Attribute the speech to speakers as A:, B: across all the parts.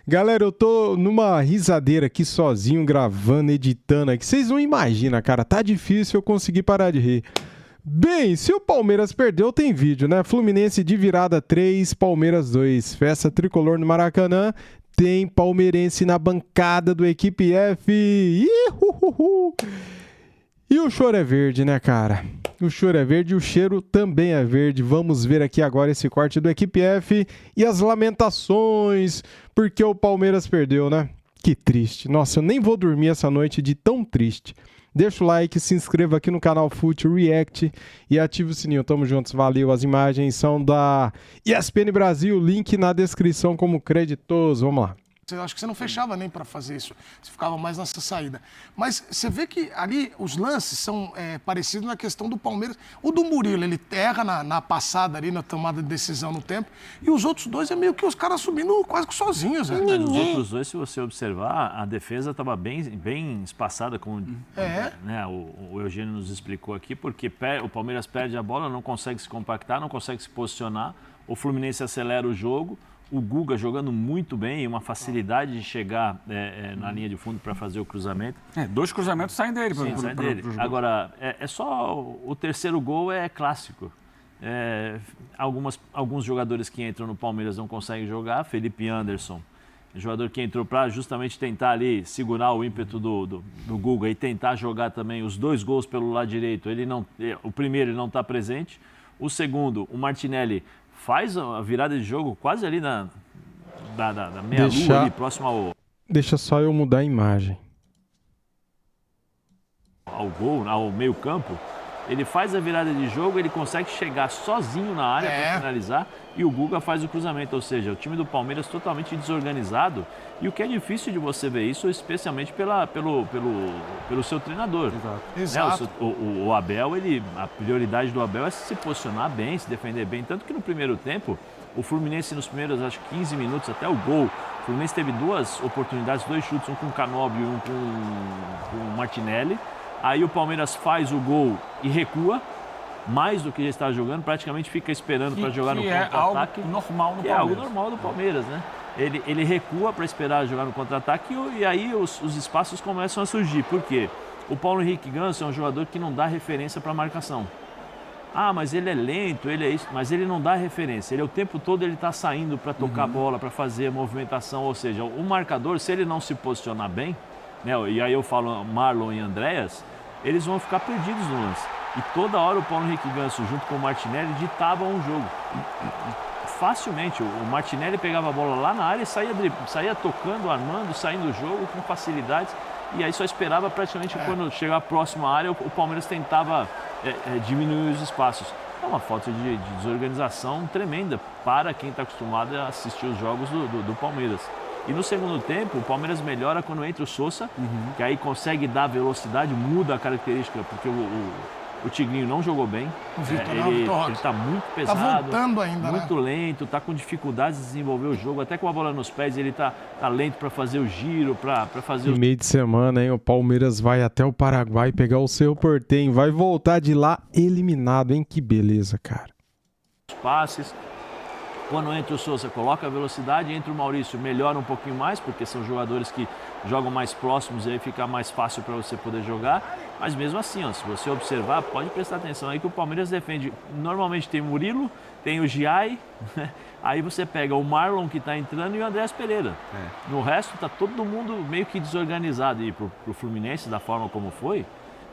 A: Galera, eu tô numa risadeira aqui sozinho, gravando, editando aqui. Vocês não imaginam, cara. Tá difícil eu conseguir parar de rir. Bem, se o Palmeiras perdeu, tem vídeo, né? Fluminense de virada 3, Palmeiras 2. Festa tricolor no Maracanã. Tem palmeirense na bancada do Equipe F. Ihuhuhu. E o choro é verde, né, cara? O choro é verde e o cheiro também é verde. Vamos ver aqui agora esse corte do Equipe F e as lamentações, porque o Palmeiras perdeu, né? Que triste. Nossa, eu nem vou dormir essa noite de tão triste. Deixa o like, se inscreva aqui no canal Fute React e ative o sininho. Tamo juntos, valeu. As imagens são da ESPN Brasil, link na descrição como creditoso. Vamos lá.
B: Eu acho que você não fechava nem para fazer isso, você ficava mais nessa saída. Mas você vê que ali os lances são parecidos na questão do Palmeiras. O do Murilo, ele erra na passada ali, na tomada de decisão no tempo. E os outros dois é meio que os caras subindo quase que sozinhos.
C: Os outros dois, se você observar, a defesa estava bem espaçada, como né, o Eugênio nos explicou aqui, porque o Palmeiras perde a bola, não consegue se compactar, não consegue se posicionar, o Fluminense acelera o jogo. O Guga jogando muito bem, uma facilidade de chegar na linha de fundo para fazer o cruzamento.
D: Dois cruzamentos saem dele.
C: Sim, saem dele. Agora, só o terceiro gol é clássico. Alguns jogadores que entram no Palmeiras não conseguem jogar. Felipe Anderson, jogador que entrou para justamente tentar ali segurar o ímpeto do Guga e tentar jogar também os dois gols pelo lado direito. O primeiro ele não está presente. O segundo, o Martinelli, faz a virada de jogo quase ali da meia-lua, ali, próximo ao...
A: Deixa só eu mudar a imagem.
C: Ao gol, ao meio-campo. Ele faz a virada de jogo, ele consegue chegar sozinho na área para finalizar e o Guga faz o cruzamento. Ou seja, o time do Palmeiras totalmente desorganizado. E o que é difícil de você ver isso, especialmente pelo seu treinador.
B: Exato.
C: O Abel, a prioridade do Abel é se posicionar bem, se defender bem. Tanto que no primeiro tempo, o Fluminense nos primeiros, acho que 15 minutos até o gol, o Fluminense teve duas oportunidades, dois chutes, um com o Canóbio e um com o Martinelli. Aí o Palmeiras faz o gol e recua, mais do que já está jogando, praticamente fica esperando para jogar no contra-ataque.
D: É algo normal no Palmeiras.
C: É algo normal do Palmeiras, né? Ele recua para esperar jogar no contra-ataque e aí os espaços começam a surgir. Por quê? O Paulo Henrique Ganso é um jogador que não dá referência para a marcação. Ah, mas ele é lento, ele é isso, mas ele não dá referência. Ele o tempo todo ele está saindo para tocar a bola, para fazer a movimentação. Ou seja, o marcador, se ele não se posicionar bem, né, e aí eu falo Marlon e Andréas, eles vão ficar perdidos no lance. E toda hora o Paulo Henrique Ganso, junto com o Martinelli, ditavam o jogo. Facilmente, o Martinelli pegava a bola lá na área e saía tocando, armando, saindo do jogo com facilidades. E aí só esperava praticamente quando chegar próximo à área, o Palmeiras tentava diminuir os espaços. É uma falta de desorganização tremenda para quem está acostumado a assistir os jogos do Palmeiras. E no segundo tempo, o Palmeiras melhora quando entra o Sousa, que aí consegue dar velocidade, muda a característica, porque o Tigrinho não jogou bem. Ele está muito pesado,
B: tá voltando ainda,
C: muito lento, está com dificuldades de desenvolver o jogo, até com a bola nos pés ele está lento para fazer o giro, para fazer
A: o... meio de semana, hein? O Palmeiras vai até o Paraguai pegar o seu Portem, vai voltar de lá eliminado, hein? Que beleza, cara.
C: Os passes. Quando entra o Sousa, coloca a velocidade, entra o Maurício, melhora um pouquinho mais, porque são jogadores que jogam mais próximos e aí fica mais fácil para você poder jogar. Mas mesmo assim, se você observar, pode prestar atenção aí que o Palmeiras defende. Normalmente tem o Murilo, tem o Giai, aí você pega o Marlon que está entrando e o Andréas Pereira. No resto está todo mundo meio que desorganizado aí pro Fluminense, da forma como foi.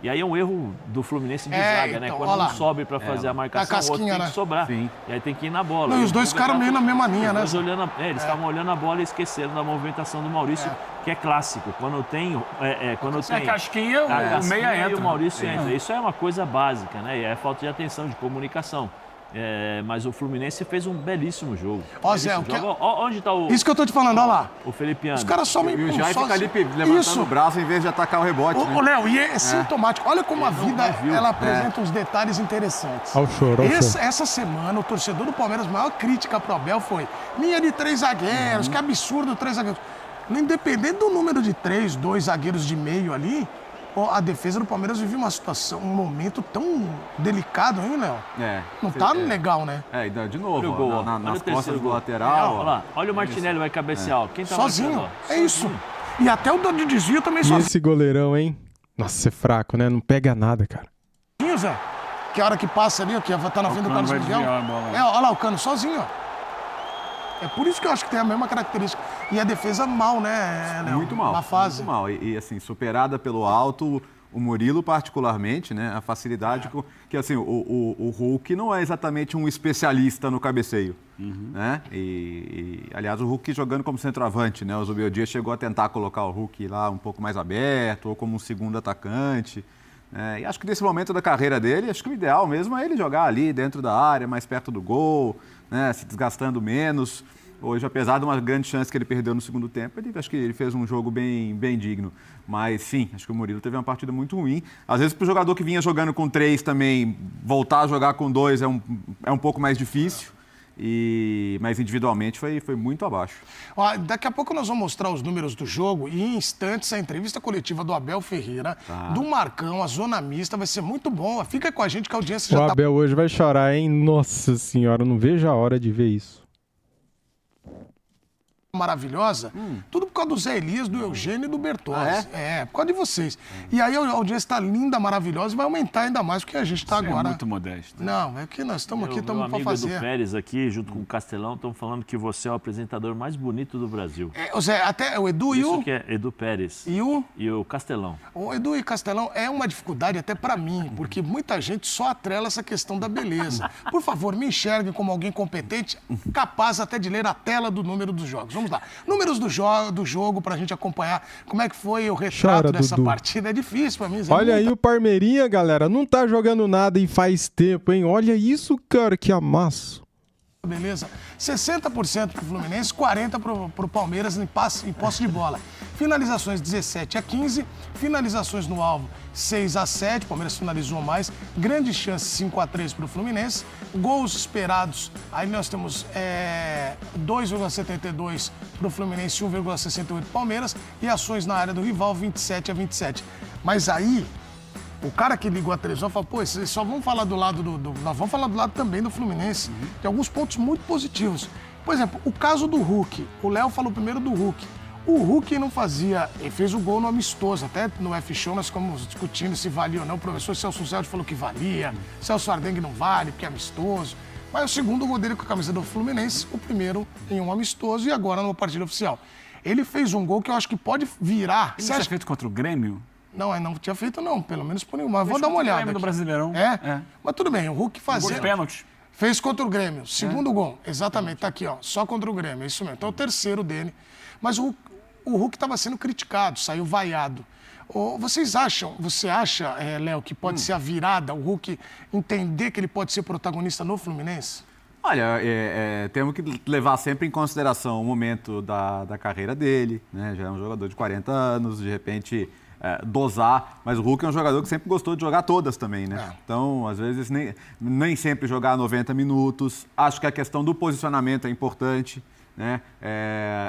C: E aí é um erro do Fluminense de zaga, né? Quando um sobe para fazer a marcação, o outro tem que sobrar.
D: Sim.
C: E aí tem que ir na bola.
B: Não, e os dois ficaram meio na mesma linha, né?
C: Eles estavam olhando a bola e esqueceram da movimentação do Maurício, que é clássico. Quando tem...
D: a casquinha, o meia entra.
C: E o Maurício entra. Isso é uma coisa básica, né? E é falta de atenção, de comunicação. Mas o Fluminense fez um belíssimo jogo.
B: Zé,
C: onde está o...
B: Isso que eu tô te falando, olha lá.
C: O Felipe Anderson.
B: Os caras somem...
E: E o Jair fica ali levantando o braço em vez de atacar o rebote.
B: Ô, Léo, e é sintomático. Olha como a vida ela apresenta uns detalhes interessantes.
A: Ao choro,
B: Essa semana, o torcedor do Palmeiras, a maior crítica pro Abel foi linha de 3 zagueiros, que absurdo 3 zagueiros. Independente do número de 3, 2 zagueiros de meio ali, A defesa do Palmeiras vive uma situação, um momento tão delicado, hein, Léo? Não tá legal, né?
E: De novo,
C: Olha o gol,
E: ó,
C: olha
E: nas
C: o
E: costas
C: terceiro
E: do
C: gol.
E: lateral.
C: Olha lá, olha o Martinelli vai cabecear. Quem tá
B: Sozinho,
C: marcando, ó?
B: é isso. E até o de desvio também
A: E
B: sozinho,
A: esse goleirão, hein? Nossa, é fraco, né? Não pega nada, cara.
B: Zé. Que a hora que passa ali, ó, que tá na frente do
D: Cano
B: Carlos
D: vai
B: Miguel.
D: desviar a bola.
B: Olha lá o Cano sozinho, ó. É por isso que eu acho que tem a mesma característica. E a defesa mal, né, Léo?
E: Muito mal.
B: Na fase.
E: Muito mal. E, assim, superada pelo alto, o Murilo particularmente, né? A facilidade que assim, o Hulk não é exatamente um especialista no cabeceio, né? Aliás, o Hulk jogando como centroavante, né? O Zubeldia chegou a tentar colocar o Hulk lá um pouco mais aberto, ou como um segundo atacante. E acho que nesse momento da carreira dele, acho que o ideal mesmo é ele jogar ali dentro da área, mais perto do gol, né, se desgastando menos. Hoje, apesar de uma grande chance que ele perdeu no segundo tempo, acho que ele fez um jogo bem digno. Mas sim, acho que o Murilo teve uma partida muito ruim. Às vezes, para o jogador que vinha jogando com 3 também, voltar a jogar com 2 é um pouco mais difícil. Mas individualmente foi muito abaixo.
B: Daqui a pouco nós vamos mostrar os números do jogo e em instantes a entrevista coletiva do Abel Ferreira, do Marcão, a zona mista, vai ser muito bom. Fica com a gente que a audiência já
A: O Abel hoje vai chorar, hein? Nossa senhora, não vejo a hora de ver isso.
B: Maravilhosa, tudo por causa do Zé Elias, do Eugênio e do Bertozzi. Por causa de vocês. E aí a audiência está linda, maravilhosa e vai aumentar ainda mais porque a gente está agora.
D: É muito modesto.
B: Não, é que nós estamos aqui, estamos para fazer.
C: Meu amigo Edu Pérez aqui, junto com o Castelão, estão falando que você é o apresentador mais bonito do Brasil.
B: Zé, até o Edu
C: Isso que é Edu Pérez.
B: E
C: o Castelão.
B: O Edu e Castelão é uma dificuldade até para mim, porque muita gente só atrela essa questão da beleza. Por favor, me enxerguem como alguém competente, capaz até de ler a tela do número dos jogos. Vamos lá. Números do jogo pra gente acompanhar como é que foi o retrato dessa partida. É difícil pra mim.
A: Olha aí o Parmeirinha, galera. Não tá jogando nada e faz tempo, hein? Olha isso, cara, que amasso.
B: Beleza. 60% pro Fluminense, 40% pro Palmeiras em posse de bola. Finalizações 17-15, finalizações no alvo 6-7, o Palmeiras finalizou mais, grande chance 5-3 pro Fluminense, gols esperados, aí nós temos 2,72 pro Fluminense, 1,68 pro Palmeiras e ações na área do rival 27-27. Mas aí, o cara que ligou a televisão falou, pô, vocês só vão falar do lado nós vamos falar do lado também do Fluminense. Tem alguns pontos muito positivos. Por exemplo, o caso do Hulk. O Léo falou primeiro do Hulk. O Hulk não fazia, ele fez o gol no amistoso, até no F-Show nós ficamos discutindo se valia ou não. O professor Celso Zelde falou que valia, Celso Ardengue não vale, porque é amistoso. Mas o segundo gol dele com a camisa do Fluminense, o primeiro em um amistoso e agora numa partida oficial. Ele fez um gol que eu acho que pode virar.
D: Ele tinha feito contra o Grêmio?
B: Não tinha feito não, pelo menos por nenhum. Mas vou dar uma olhada.
D: Do Brasileirão.
B: Mas tudo bem, o Hulk fazia.
D: Pênalti.
B: Fez contra o Grêmio, segundo gol, exatamente, tá aqui, ó, só contra o Grêmio, é isso mesmo. Então é o terceiro dele. Mas o Hulk estava sendo criticado, saiu vaiado. Você acha, Léo, que pode ser a virada, o Hulk entender que ele pode ser protagonista no Fluminense?
E: Olha, temos que levar sempre em consideração o momento da carreira dele, né? Já é um jogador de 40 anos, de repente dosar, mas o Hulk é um jogador que sempre gostou de jogar todas também, né? Então, às vezes, nem sempre jogar 90 minutos. Acho que a questão do posicionamento é importante, né?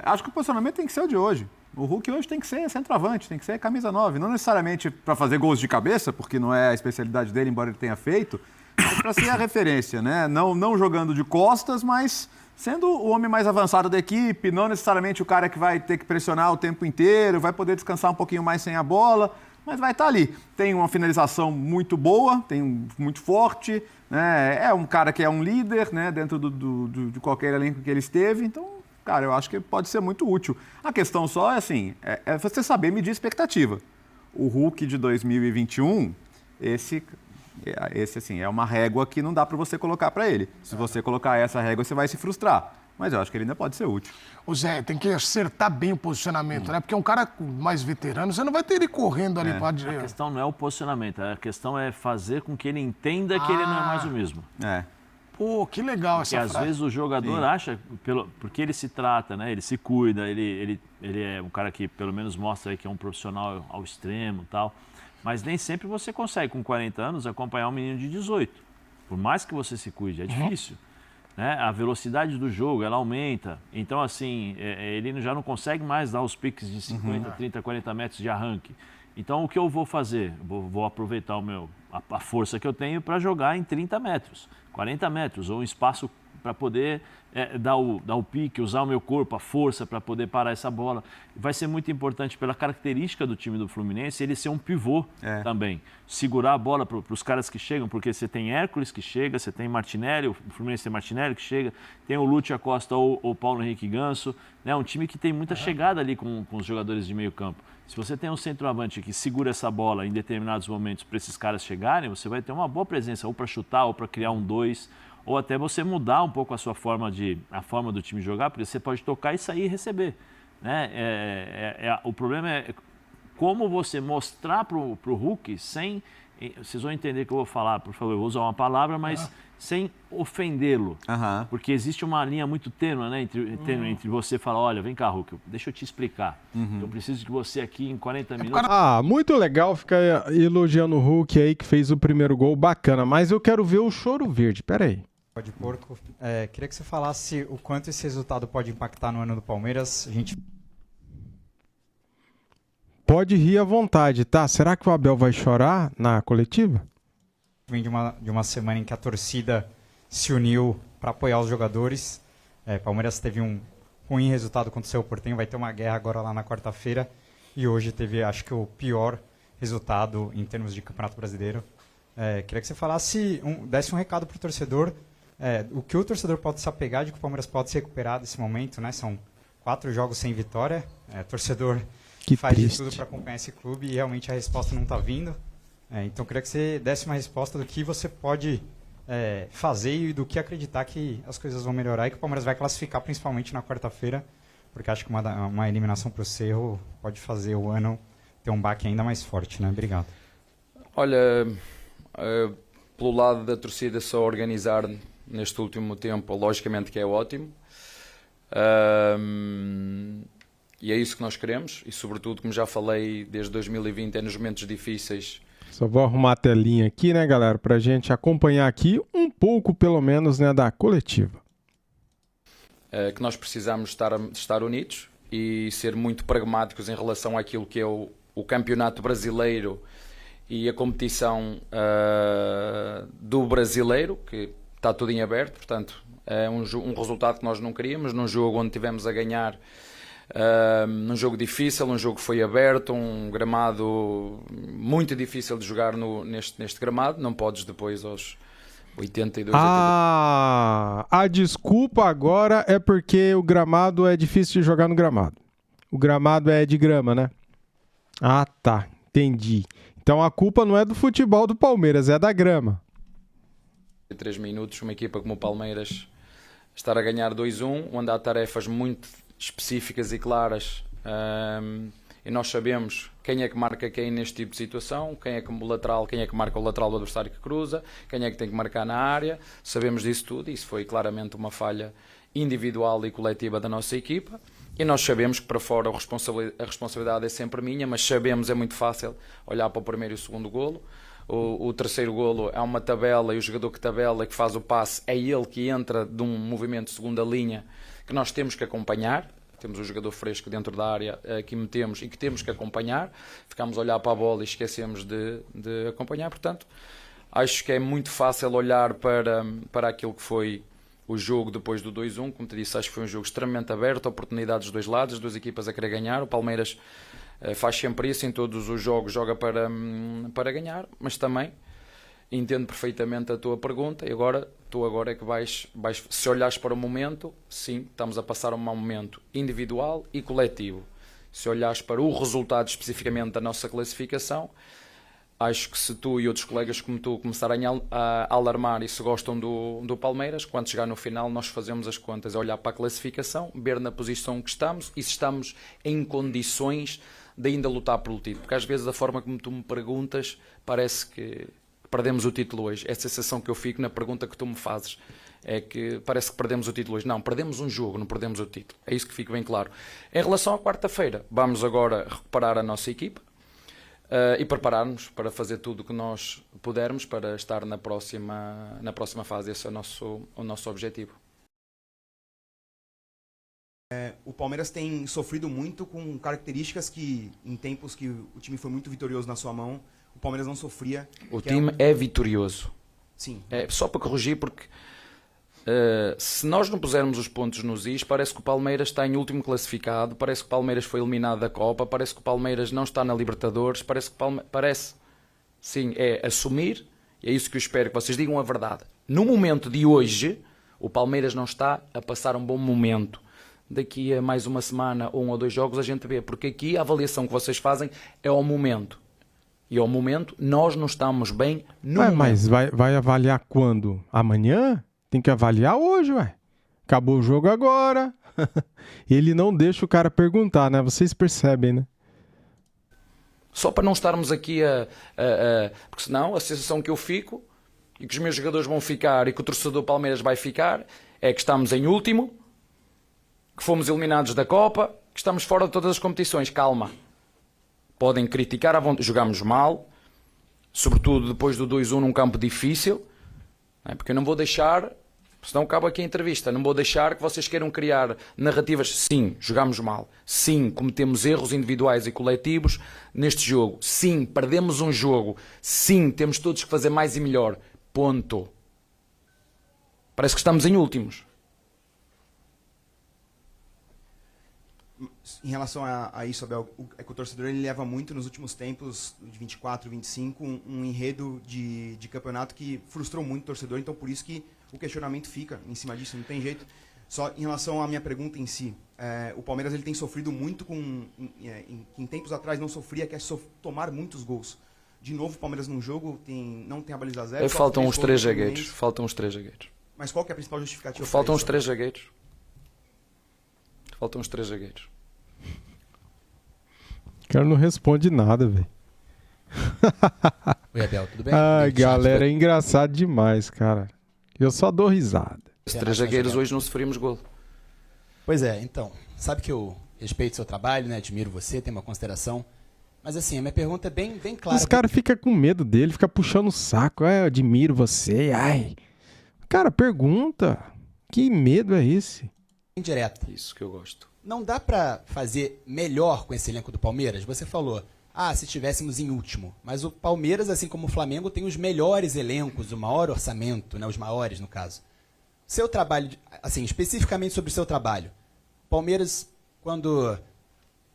E: Acho que o posicionamento tem que ser o de hoje. O Hulk hoje tem que ser centroavante, tem que ser camisa 9, não necessariamente para fazer gols de cabeça, porque não é a especialidade dele, embora ele tenha feito, mas para ser a referência, né? Não jogando de costas, mas sendo o homem mais avançado da equipe, não necessariamente o cara que vai ter que pressionar o tempo inteiro, vai poder descansar um pouquinho mais sem a bola, mas vai estar ali. Tem uma finalização muito boa, muito forte, né? É um cara que é um líder, né? Dentro de qualquer elenco que ele esteve, então, cara, eu acho que pode ser muito útil. A questão só é assim, é você saber medir expectativa. O Hulk de 2021, esse assim, é uma régua que não dá para você colocar para ele. Se você colocar essa régua, você vai se frustrar. Mas eu acho que ele ainda pode ser útil.
B: O Zé, tem que acertar bem o posicionamento, né? Porque um cara mais veterano, você não vai ter ele correndo ali para
C: A questão não é o posicionamento, a questão é fazer com que ele entenda que ele não é mais o mesmo.
B: Pô, que legal essa frase.
C: Porque às vezes o jogador acha, porque ele se trata, né? Ele se cuida, ele é um cara que pelo menos mostra aí que é um profissional ao extremo e tal. Mas nem sempre você consegue, com 40 anos, acompanhar um menino de 18. Por mais que você se cuide, é difícil. Né? A velocidade do jogo, ela aumenta. Então, assim, ele já não consegue mais dar os piques de 50, 30, 40 metros de arranque. Então, o que eu vou fazer? Vou aproveitar a força que eu tenho para jogar em 30 metros, 40 metros, ou um espaço para poder dar o pique, usar o meu corpo, a força para poder parar essa bola. Vai ser muito importante pela característica do time do Fluminense, ele ser um pivô também. Segurar a bola para os caras que chegam, porque você tem Hércules que chega, você tem Martinelli, o Fluminense tem Martinelli que chega, tem o Lúcio Acosta ou o Paulo Henrique Ganso. É um time que tem muita chegada ali com os jogadores de meio campo. Se você tem um centroavante que segura essa bola em determinados momentos para esses caras chegarem, você vai ter uma boa presença, ou para chutar, ou para criar um 2, ou até você mudar um pouco a sua forma do time jogar, porque você pode tocar e sair e receber. Né? O problema é como você mostrar para o Hulk sem... Vocês vão entender que eu vou falar, por favor, eu vou usar uma palavra, mas sem ofendê-lo. Porque existe uma linha muito tênue, né, entre você falar, olha, vem cá, Hulk, deixa eu te explicar. Eu preciso que você aqui em 40 minutos...
A: Muito legal ficar elogiando o Hulk aí, que fez o primeiro gol, bacana. Mas eu quero ver o Choro Verde, peraí.
F: De porco. Queria que você falasse o quanto esse resultado pode impactar no ano do Palmeiras. A gente
A: pode rir à vontade, tá? Será que o Abel vai chorar na coletiva?
F: vem de uma semana em que a torcida se uniu para apoiar os jogadores. Palmeiras teve um ruim resultado contra o Cerro Porteño, vai ter uma guerra agora lá na quarta-feira. E hoje teve, acho que, o pior resultado em termos de Campeonato Brasileiro. Queria que você falasse, desse um recado para o torcedor. O que o torcedor pode se apegar de que o Palmeiras pode se recuperar desse momento, né? São 4 jogos sem vitória. Torcedor
A: que
F: faz
A: triste.
F: de tudo para acompanhar esse clube e realmente a resposta não está vindo. Então, queria que você desse uma resposta do que você pode fazer e do que acreditar que as coisas vão melhorar e que o Palmeiras vai classificar principalmente na quarta-feira, porque acho que uma eliminação para o Cerro pode fazer o ano ter um baque ainda mais forte, né? Obrigado.
G: Olha, pelo lado da torcida só organizar neste último tempo, logicamente que é ótimo. E é isso que nós queremos e, sobretudo, como já falei, desde 2020 é nos momentos difíceis.
A: Só vou arrumar a telinha aqui, né, galera, pra gente acompanhar aqui um pouco, pelo menos, né, da coletiva.
G: Que nós precisamos estar unidos e ser muito pragmáticos em relação àquilo que é o Campeonato Brasileiro e a competição do Brasileiro, que está tudo em aberto, portanto, é um resultado que nós não queríamos, num jogo onde tivemos a ganhar, num jogo difícil, um jogo que foi aberto, um gramado muito difícil de jogar neste gramado, não podes depois aos 82...
A: A desculpa agora é porque o gramado é difícil de jogar no gramado. O gramado é de grama, né? Ah, tá. Entendi. Então a culpa não é do futebol do Palmeiras, é da grama.
G: 3 minutos, uma equipa como o Palmeiras estar a ganhar 2-1, onde há tarefas muito específicas e claras, e nós sabemos quem é que marca quem neste tipo de situação, quem é que marca o lateral do adversário que cruza, quem é que tem que marcar na área, sabemos disso tudo, e isso foi claramente uma falha individual e coletiva da nossa equipa, e nós sabemos que para fora a responsabilidade é sempre minha, mas sabemos, é muito fácil olhar para o primeiro e o segundo golo. O terceiro golo é uma tabela e o jogador que tabela, que faz o passe, é ele que entra de um movimento de segunda linha que nós temos que acompanhar. Temos um jogador fresco dentro da área que metemos e que temos que acompanhar. Ficamos a olhar para a bola e esquecemos de acompanhar. Portanto, acho que é muito fácil olhar para aquilo que foi o jogo depois do 2-1. Como te disse, acho que foi um jogo extremamente aberto, oportunidades dos dois lados, as duas equipas a querer ganhar. O Palmeiras faz sempre isso, em todos os jogos joga para ganhar, mas também entendo perfeitamente a tua pergunta e agora é que vais, se olhares para o momento, sim, estamos a passar um mau momento individual e coletivo. Se olhares para o resultado especificamente da nossa classificação, acho que se tu e outros colegas como tu começarem a alarmar e se gostam do Palmeiras, quando chegar no final nós fazemos as contas, olhar para a classificação, ver na posição que estamos e se estamos em condições de ainda lutar pelo título, porque às vezes a forma como tu me perguntas parece que perdemos o título hoje. É a sensação que eu fico na pergunta que tu me fazes, é que parece que perdemos o título hoje. Não, perdemos um jogo, não perdemos o título. É isso que fica bem claro. Em relação à quarta-feira, vamos agora recuperar a nossa equipa e preparar-nos para fazer tudo o que nós pudermos para estar na próxima fase. Esse é o nosso objetivo.
H: O Palmeiras tem sofrido muito com características que, em tempos que o time foi muito vitorioso na sua mão, o Palmeiras não sofria.
G: O time é vitorioso.
H: Sim.
G: É só para corrigir, porque se nós não pusermos os pontos nos is, parece que o Palmeiras está em último classificado, parece que o Palmeiras foi eliminado da Copa, parece que o Palmeiras não está na Libertadores, parece, sim, é assumir, e é isso que eu espero que vocês digam a verdade. No momento de hoje, o Palmeiras não está a passar um bom momento. Daqui a mais uma semana, 1 ou 2 jogos, a gente vê, porque aqui a avaliação que vocês fazem é ao momento. E ao momento, nós não estamos bem no momento.
A: Mas vai avaliar quando? Amanhã? Tem que avaliar hoje, ué. Acabou o jogo agora. Ele não deixa o cara perguntar, né? Vocês percebem, né?
G: Só para não estarmos aqui porque senão a sensação que eu fico, e que os meus jogadores vão ficar, e que o torcedor Palmeiras vai ficar, é que estamos em último, que fomos eliminados da Copa, que estamos fora de todas as competições. Calma. Podem criticar, jogámos mal, sobretudo depois do 2-1 num campo difícil, porque eu não vou deixar, senão acaba aqui a entrevista, não vou deixar que vocês queiram criar narrativas. Sim, jogámos mal. Sim, cometemos erros individuais e coletivos neste jogo. Sim, perdemos um jogo. Sim, temos todos que fazer mais e melhor. Ponto. Parece que estamos em últimos.
H: Em relação a isso, Abel, é que o torcedor ele leva muito nos últimos tempos, de 24, 25, um enredo de campeonato que frustrou muito o torcedor, então por isso que o questionamento fica em cima disso, não tem jeito. Só em relação à minha pergunta em si, o Palmeiras ele tem sofrido muito em tempos atrás não sofria, que é tomar muitos gols. De novo, o Palmeiras num jogo não tem a baliza zero.
G: Faltam uns 3 zagueiros. Faltam uns 3 zagueiros.
H: Mas qual que é a principal justificativa?
G: Faltam uns 3 zagueiros. Faltam uns 3 zagueiros.
A: O cara não responde nada, velho.
I: Oi, Abel, tudo bem?
A: Ai, galera, é engraçado demais, cara. Eu só dou risada.
G: Os 3 zagueiros hoje não sofrimos gol.
I: Pois é, então, sabe que eu respeito seu trabalho, né? Admiro você, tenho uma consideração. Mas assim, a minha pergunta é bem clara.
A: Os caras ficam com medo dele, ficam puxando o saco. Eu admiro você, ai. Cara, pergunta. Que medo é esse?
I: Indireta.
G: Isso que eu gosto.
I: Não dá pra fazer melhor com esse elenco do Palmeiras? Você falou, se estivéssemos em último. Mas o Palmeiras, assim como o Flamengo, tem os melhores elencos, o maior orçamento, né? Os maiores, no caso. Seu trabalho, assim, especificamente sobre o seu trabalho. Palmeiras, quando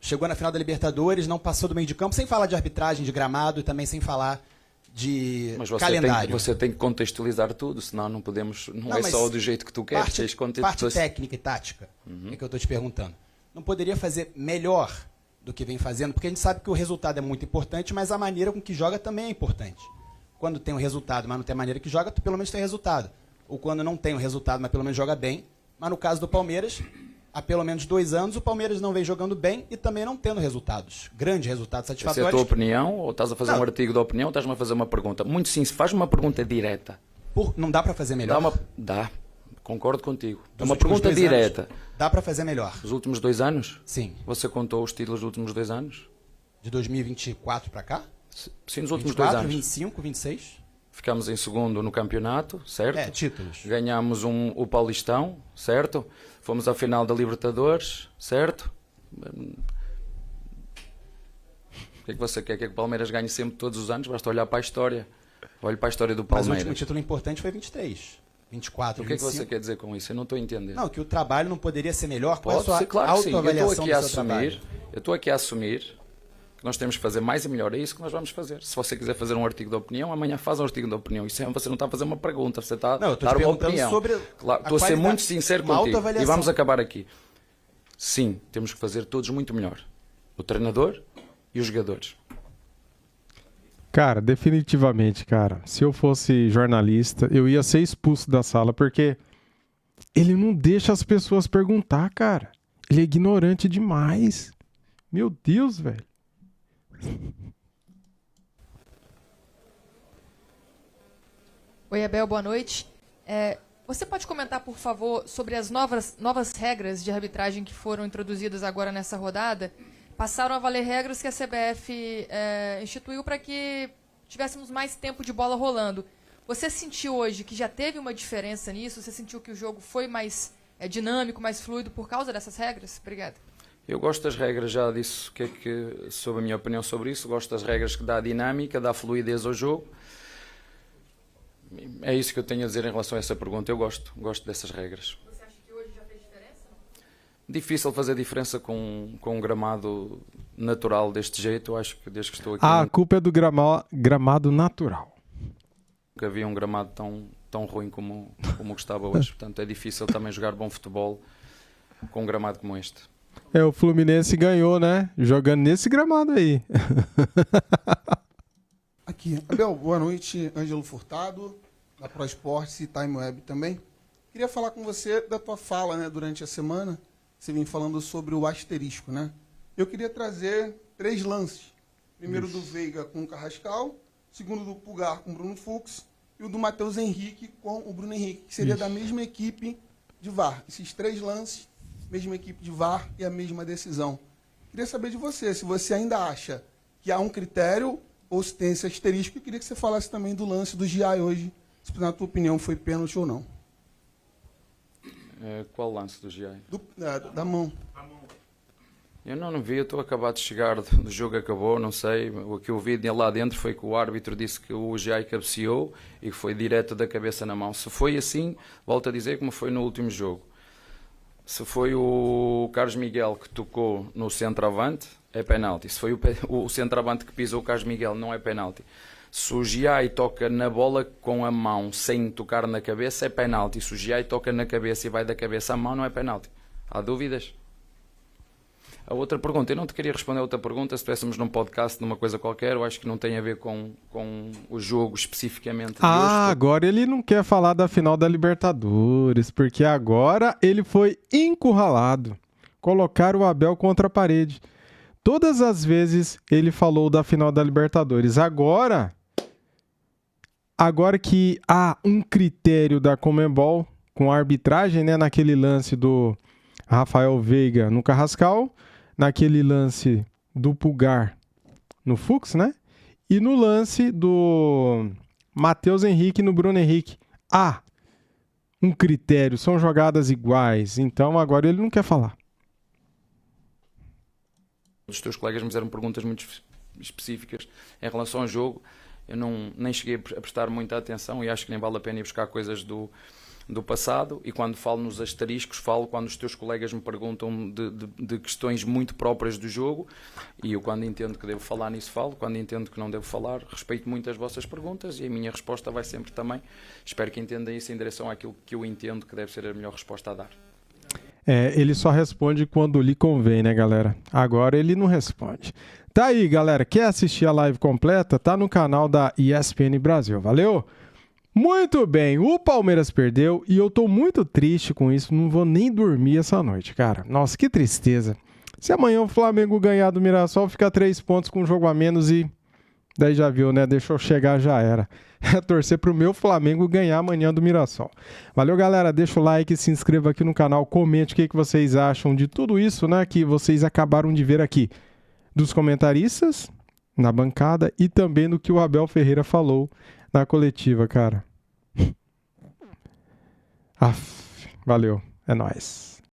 I: chegou na final da Libertadores, não passou do meio de campo, sem falar de arbitragem, de gramado e também sem falar de calendário.
G: Você tem que contextualizar tudo, senão não podemos. Não é só do jeito que tu queres.
I: Parte técnica e tática, é que eu estou te perguntando. Não poderia fazer melhor do que vem fazendo? Porque a gente sabe que o resultado é muito importante, mas a maneira com que joga também é importante. Quando tem o resultado, mas não tem a maneira que joga, tu pelo menos tem resultado. Ou quando não tem o resultado, mas pelo menos joga bem. Mas no caso do Palmeiras, há pelo menos 2 anos, o Palmeiras não vem jogando bem e também não tendo resultados. Grandes resultados satisfatórios.
G: Essa é a tua opinião? Ou estás a fazer um artigo de opinião ou estás-me a fazer uma pergunta? Muito sim, faz-me uma pergunta direta.
I: Não dá para fazer melhor?
G: Dá. Concordo contigo. É uma pergunta direta.
I: Dá para fazer melhor.
G: Os últimos 2 anos?
I: Sim.
G: Você contou os títulos dos últimos 2 anos?
I: De 2024 para cá?
G: Sim, nos últimos 2 anos.
I: 25, 26.
G: Ficamos em segundo no campeonato, certo?
I: Títulos.
G: Ganhámos o Paulistão, certo? Fomos à final da Libertadores, certo? O que é que você quer? Que o Palmeiras ganhe sempre todos os anos? Basta olhar para a história. Olhe para a história do Palmeiras.
I: Mas o último título importante foi 23. 24,
G: o que
I: 25.
G: é que você quer dizer com isso? Eu não estou entendendo.
I: Não, que o trabalho não poderia ser melhor.
G: Pode ser, claro que sim. Eu estou aqui a assumir que nós temos que fazer mais e melhor. É isso que nós vamos fazer. Se você quiser fazer um artigo de opinião, amanhã faz um artigo de opinião. Isso você não está a fazer uma pergunta, você está a dar uma opinião. Claro, estou a ser muito sincero contigo. E vamos acabar aqui. Sim, temos que fazer todos muito melhor. O treinador e os jogadores.
A: Cara, definitivamente, cara. Se eu fosse jornalista, eu ia ser expulso da sala, porque ele não deixa as pessoas perguntar, cara. Ele é ignorante demais. Meu Deus, velho.
J: Oi, Abel, boa noite. Você pode comentar, por favor, sobre as novas regras de arbitragem que foram introduzidas agora nessa rodada? Passaram a valer regras que a CBF instituiu para que tivéssemos mais tempo de bola rolando. Você sentiu hoje que já teve uma diferença nisso? Você sentiu que o jogo foi mais dinâmico, mais fluido por causa dessas regras? Obrigada.
G: Eu gosto das regras, já disse sobre a minha opinião sobre isso. Gosto das regras que dá dinâmica, dá fluidez ao jogo. É isso que eu tenho a dizer em relação a essa pergunta. Eu gosto dessas regras.
J: Você acha que hoje já fez diferença?
G: Difícil fazer diferença com um gramado natural deste jeito. Eu acho que desde que estou aqui
A: A culpa é do gramado natural.
G: nunca vi um gramado tão ruim como o que estava hoje. Portanto, é difícil também jogar bom futebol com um gramado como este.
A: O Fluminense ganhou, né? Jogando nesse gramado aí.
K: Aqui, Abel, boa noite. Ângelo Furtado, da Pro Esportes e Time Web também. Queria falar com você da tua fala, né, durante a semana. Você vem falando sobre o asterisco, né? Eu queria trazer 3 lances. Primeiro do Veiga com o Carrascal, segundo do Pulgar com o Bruno Fux e o do Matheus Henrique com o Bruno Henrique, que seria da mesma equipe de VAR. Esses 3 lances, mesma equipe de VAR e a mesma decisão. Queria saber de você, se você ainda acha que há um critério ou se tem esse asterisco. Eu queria que você falasse também do lance do Giai hoje, se na tua opinião foi pênalti ou não.
G: Qual lance do Giai?
K: Da mão.
G: Eu não vi, eu estou acabado de chegar do jogo, acabou, não sei. O que eu vi lá dentro foi que o árbitro disse que o Giai cabeceou e que foi direto da cabeça na mão. Se foi assim, volto a dizer como foi no último jogo. Se foi o Carlos Miguel que tocou no centroavante, é penalti. Se foi o centroavante que pisou o Carlos Miguel, não é penalti. Se o Giai toca na bola com a mão sem tocar na cabeça, é penalti. Se o Giai toca na cabeça e vai da cabeça à mão, não é penalti. Há dúvidas? A outra pergunta, eu não te queria responder a outra pergunta, se estivéssemos num podcast, numa coisa qualquer, eu acho que não tem a ver com o jogo especificamente.
A: Agora ele não quer falar da final da Libertadores, porque agora ele foi encurralado. Colocaram o Abel contra a parede. Todas as vezes ele falou da final da Libertadores. Agora que há um critério da Conmebol com a arbitragem, né, naquele lance do Rafael Veiga no Carrascal, naquele lance do Pulgar no Fux, né? E no lance do Matheus Henrique no Bruno Henrique. Há um critério, são jogadas iguais. Então agora ele não quer falar.
G: Os teus colegas me fizeram perguntas muito específicas em relação ao jogo. Eu nem cheguei a prestar muita atenção e acho que nem vale a pena ir buscar coisas do passado. E quando falo nos asteriscos, falo quando os teus colegas me perguntam de questões muito próprias do jogo. E eu, quando entendo que devo falar nisso, falo. Quando entendo que não devo falar, respeito muito as vossas perguntas e a minha resposta vai sempre também. Espero que entendam isso em direção àquilo que eu entendo que deve ser a melhor resposta a dar.
A: Ele só responde quando lhe convém, né, galera? Agora ele não responde. Tá aí, galera. Quer assistir a live completa? Tá no canal da ESPN Brasil. Valeu? Muito bem. O Palmeiras perdeu e eu tô muito triste com isso. Não vou nem dormir essa noite, cara. Nossa, que tristeza. Se amanhã o Flamengo ganhar do Mirassol, fica 3 pontos com um jogo a menos e... Daí já viu, né? Deixou chegar, já era. É torcer pro meu Flamengo ganhar amanhã do Mirassol. Valeu, galera. Deixa o like, se inscreva aqui no canal, comente o que vocês acham de tudo isso, né? Que vocês acabaram de ver aqui. Dos comentaristas, na bancada, e também do que o Abel Ferreira falou na coletiva, cara. Valeu. É nóis.